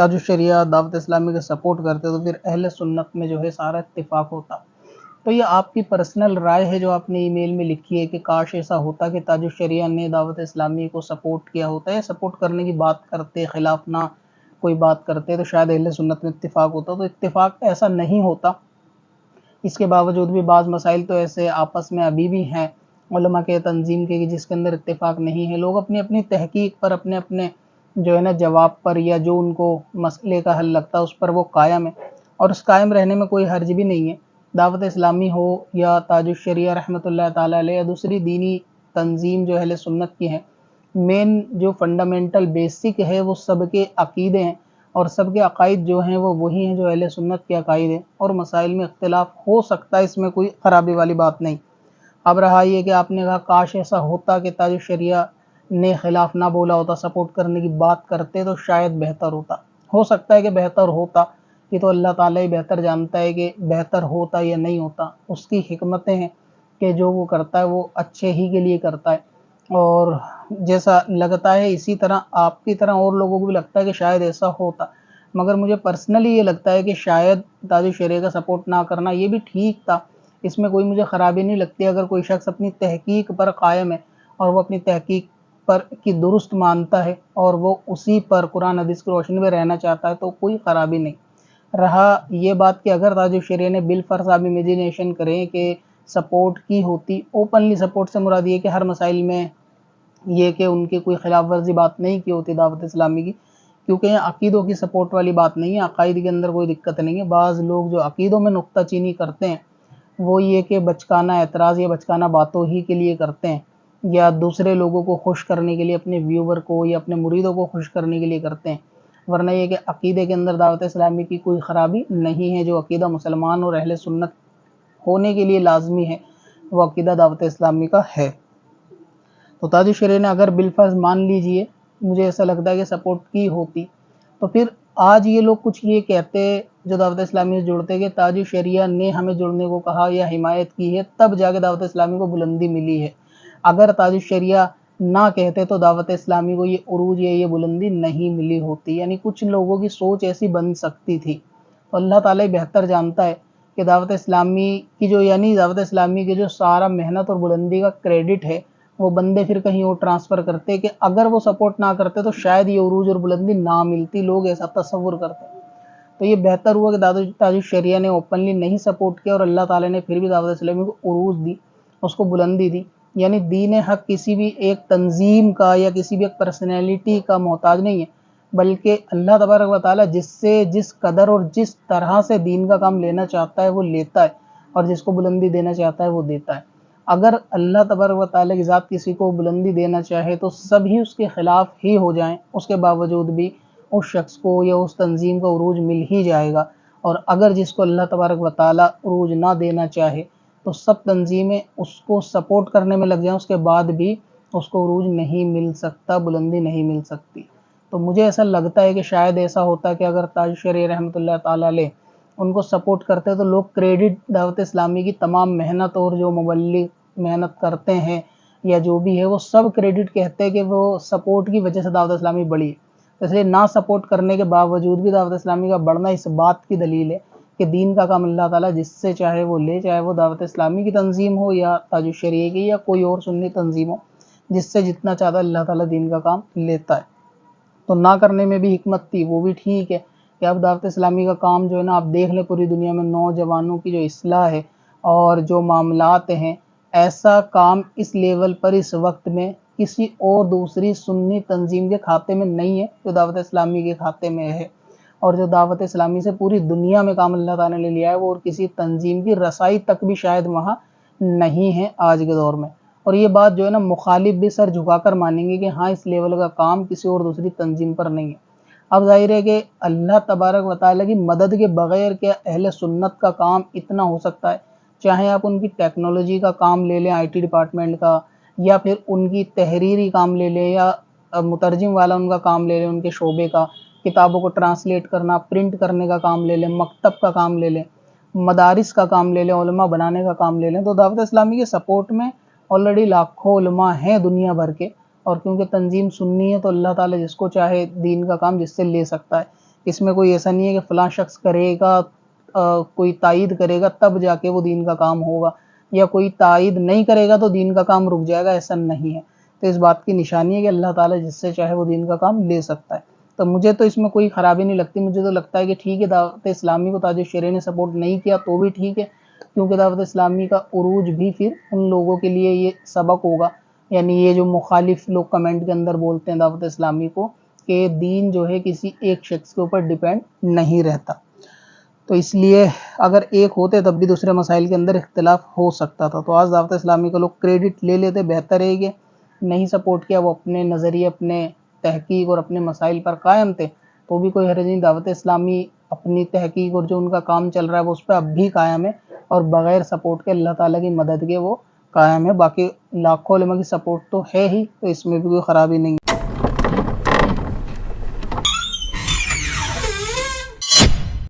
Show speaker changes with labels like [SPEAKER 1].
[SPEAKER 1] تاج الشریعہ دعوت اسلامی کا سپورٹ کرتے تو پھر اہل سنت میں جو ہے سارا اتفاق ہوتا۔ تو یہ آپ کی پرسنل رائے ہے جو آپ نے ای میل میں لکھی ہے کہ کاش ایسا ہوتا کہ تاج الشریعہ نے دعوت اسلامی کو سپورٹ کیا ہوتا ہے، سپورٹ کرنے کی بات کرتے، خلاف نہ کوئی بات کرتے تو شاید اہل سنت میں اتفاق ہوتا۔ تو اتفاق ایسا نہیں ہوتا، اس کے باوجود بھی بعض مسائل تو ایسے آپس میں ابھی بھی ہیں علماء کے تنظیم کے جس کے اندر اتفاق نہیں ہے۔ لوگ اپنی اپنی تحقیق پر، اپنے اپنے جو ہے نا جواب پر، یا جو ان کو مسئلے کا حل لگتا ہے اس پر وہ قائم ہے، اور اس قائم رہنے میں کوئی حرج بھی نہیں ہے۔ دعوت اسلامی ہو یا تاج الشریعہ رحمۃ اللہ تعالیٰ علیہ یا دوسری دینی تنظیم جو اہل سنت کی ہے، مین جو فنڈامنٹل بیسک ہے وہ سب کے عقیدے ہیں، اور سب کے عقائد جو ہیں وہ وہی ہیں جو اہل سنت کے عقائد ہیں، اور مسائل میں اختلاف ہو سکتا ہے، اس میں کوئی خرابی والی بات نہیں۔ اب رہا یہ کہ آپ نے کہا کاش ایسا ہوتا کہ تاج الشریعہ نے خلاف نہ بولا ہوتا، سپورٹ کرنے کی بات کرتے تو شاید بہتر ہوتا۔ ہو سکتا ہے کہ بہتر ہوتا، یہ تو اللہ تعالیٰ ہی بہتر جانتا ہے کہ بہتر ہوتا یا نہیں ہوتا، اس کی حکمتیں ہیں کہ جو وہ کرتا ہے وہ اچھے ہی کے لیے کرتا ہے۔ اور جیسا لگتا ہے اسی طرح آپ کی طرح اور لوگوں کو بھی لگتا ہے کہ شاید ایسا ہوتا، مگر مجھے پرسنلی یہ لگتا ہے کہ شاید تاج الشریعہ کا سپورٹ نہ کرنا یہ بھی ٹھیک تھا، اس میں کوئی مجھے خرابی نہیں لگتی۔ اگر کوئی شخص اپنی تحقیق پر قائم ہے اور وہ اپنی تحقیق پر کی درست مانتا ہے اور وہ اسی پر قرآن حدیث کی روشنی میں رہنا چاہتا ہے تو کوئی خرابی نہیں۔ رہا یہ بات کہ اگر تاج الشریعہ نے بالفرض آپ امیجینیشن کریں کہ سپورٹ کی ہوتی، اوپنلی سپورٹ سے مراد یہ کہ ہر مسائل میں یہ کہ ان کی کوئی خلاف ورزی بات نہیں کی ہوتی دعوت اسلامی کی، کیونکہ یہ عقیدوں کی سپورٹ والی بات نہیں ہے، عقائد کے اندر کوئی دقت نہیں ہے۔ بعض لوگ جو عقیدوں میں نکتہ چینی کرتے ہیں وہ یہ کہ بچکانہ اعتراض یا بچکانہ باتوں ہی کے لیے کرتے ہیں، یا دوسرے لوگوں کو خوش کرنے کے لیے، اپنے ویور کو یا اپنے مریدوں کو خوش کرنے کے لیے کرتے ہیں، ورنہ یہ کہ عقیدے کے اندر دعوت اسلامی کی کوئی خرابی نہیں ہے۔ جو عقیدہ مسلمان اور اہل سنت ہونے کے لیے لازمی ہے وہ عقیدہ دعوت اسلامی کا ہے۔ تو تاج الشریعہ نے اگر بالفرض مان لیجئے، مجھے ایسا لگتا ہے کہ سپورٹ کی ہوتی، تو پھر آج یہ لوگ کچھ یہ کہتے جو دعوت اسلامی سے جڑتے کہ تاج الشریعہ نے ہمیں جڑنے کو کہا یا حمایت کی ہے تب جا کے دعوت اسلامی کو بلندی ملی ہے، اگر تاج الشریعہ نہ کہتے تو دعوت اسلامی کو یہ عروج یا یہ بلندی نہیں ملی ہوتی۔ یعنی کچھ لوگوں کی سوچ ایسی بن سکتی تھی، تو اللہ تعالیٰ بہتر جانتا ہے کہ دعوت اسلامی کی دعوت اسلامی کی جو سارا محنت اور بلندی کا کریڈٹ ہے وہ بندے پھر کہیں اور ٹرانسفر کرتے کہ اگر وہ سپورٹ نہ کرتے تو شاید یہ عروج اور بلندی نہ ملتی، لوگ ایسا تصور کرتے۔ تو یہ بہتر ہوا کہ تاج الشریعہ نے اوپنلی نہیں سپورٹ کیا اور اللہ تعالیٰ نے پھر بھی دعوت اسلامی کو عروج دی، اس کو بلندی دی۔ یعنی دین حق کسی بھی ایک تنظیم کا یا کسی بھی ایک پرسنالٹی کا محتاج نہیں ہے، بلکہ اللہ تبارک و تعالیٰ جس سے جس قدر اور جس طرح سے دین کا کام لینا چاہتا ہے وہ لیتا ہے، اور جس کو بلندی دینا چاہتا ہے وہ دیتا ہے۔ اگر اللہ تبارک و تعالیٰ کی ذات کسی کو بلندی دینا چاہے تو سب ہی اس کے خلاف ہی ہو جائیں، اس کے باوجود بھی اس شخص کو یا اس تنظیم کو عروج مل ہی جائے گا، اور اگر جس کو اللہ تبارک و تعالیٰ عروج نہ دینا چاہے تو سب تنظیمیں اس کو سپورٹ کرنے میں لگ جائیں، اس کے بعد بھی اس کو عروج نہیں مل سکتا، بلندی نہیں مل سکتی۔ تو مجھے ایسا لگتا ہے کہ شاید ایسا ہوتا کہ اگر تاج الشریعہ رحمۃ اللہ تعالیٰ علیہ ان کو سپورٹ کرتے تو لوگ کریڈٹ دعوت اسلامی کی تمام محنت اور جو مبلغ محنت کرتے ہیں یا جو بھی ہے وہ سب کریڈٹ کہتے ہیں کہ وہ سپورٹ کی وجہ سے دعوت اسلامی بڑھی ہے۔ اس لیے نہ سپورٹ کرنے کے باوجود بھی دعوت اسلامی کا بڑھنا اس بات کی دلیل ہے کہ دین کا کام اللہ تعالیٰ جس سے چاہے وہ لے، چاہے وہ دعوت اسلامی کی تنظیم ہو یا تاج الشریعہ کی یا کوئی اور سنی تنظیم ہو، جس سے جتنا چاہتا اللہ تعالیٰ دین کا کام لیتا ہے۔ تو نہ کرنے میں بھی حکمت تھی، وہ بھی ٹھیک ہے کہ اب دعوت اسلامی کا کام جو ہے نا، آپ دیکھ لیں پوری دنیا میں نوجوانوں کی جو اصلاح ہے اور جو معاملات ہیں، ایسا کام اس لیول پر اس وقت میں کسی اور دوسری سنی تنظیم کے کھاتے میں نہیں ہے جو دعوت اسلامی کے کھاتے میں ہے، اور جو دعوت اسلامی سے پوری دنیا میں کام اللہ تعالیٰ نے لیا ہے وہ اور کسی تنظیم کی رسائی تک بھی شاید وہاں نہیں ہے آج کے دور میں۔ اور یہ بات جو ہے نا مخالف بھی سر جھکا کر مانیں گے کہ ہاں اس لیول کا کام کسی اور دوسری تنظیم پر نہیں ہے۔ اب ظاہر ہے کہ اللہ تبارک و تعالیٰ کی مدد کے بغیر کیا اہل سنت کا کام اتنا ہو سکتا ہے؟ چاہے آپ ان کی ٹیکنالوجی کا کام لے لیں، آئی ٹی ڈپارٹمنٹ کا، یا پھر ان کی تحریری کام لے لیں، یا مترجم والا ان کا کام لے لیں، ان کے شعبے کا، کتابوں کو ٹرانسلیٹ کرنا، پرنٹ کرنے کا کام لے لیں، مکتب کا کام لے لیں، مدارس کا کام لے لیں، علماء بنانے کا کام لے لیں، تو دعوت اسلامی کے سپورٹ میں آلریڈی لاکھوں علماء ہیں دنیا بھر کے، اور کیونکہ تنظیم سنی ہے تو اللہ تعالیٰ جس کو چاہے دین کا کام جس سے لے سکتا ہے۔ اس میں کوئی ایسا نہیں ہے کہ فلاں شخص کرے گا، کوئی تائید کرے گا تب جا کے وہ دین کا کام ہوگا، یا کوئی تائید نہیں کرے گا تو دین کا کام رک جائے گا، ایسا نہیں ہے۔ تو اس بات کی نشانی ہے کہ اللہ تعالیٰ جس سے چاہے وہ دین کا کام لے سکتا ہے۔ تو مجھے تو اس میں کوئی خرابی نہیں لگتی، مجھے تو لگتا ہے کہ ٹھیک ہے، دعوت اسلامی کو تاج الشریعہ نے سپورٹ نہیں کیا تو بھی ٹھیک ہے، کیونکہ دعوت اسلامی کا عروج بھی پھر ان لوگوں کے لیے یہ سبق ہوگا، یعنی یہ جو مخالف لوگ کمنٹ کے اندر بولتے ہیں دعوت اسلامی کو کہ دین جو ہے کسی ایک شخص کے اوپر ڈیپینڈ نہیں رہتا، تو اس لیے اگر ایک ہوتے تب بھی دوسرے مسائل کے اندر اختلاف ہو سکتا تھا۔ تو آج دعوت اسلامی کا لوگ کریڈٹ لے لیتے، بہتر ہے کہ نہیں سپورٹ کیا، وہ اپنے نظریے، اپنے تحقیق اور اپنے مسائل پر قائم تھے تو بھی کوئی حرج نہیں۔ دعوت اسلامی اپنی تحقیق اور جو ان کا کام چل رہا ہے وہ اس پہ اب بھی قائم ہے، اور بغیر سپورٹ کے، اللہ تعالیٰ کی مدد کے وہ قائم ہے۔ باقی لاکھوں علماء کی سپورٹ تو ہے ہی، تو اس میں بھی کوئی خرابی نہیں ہے۔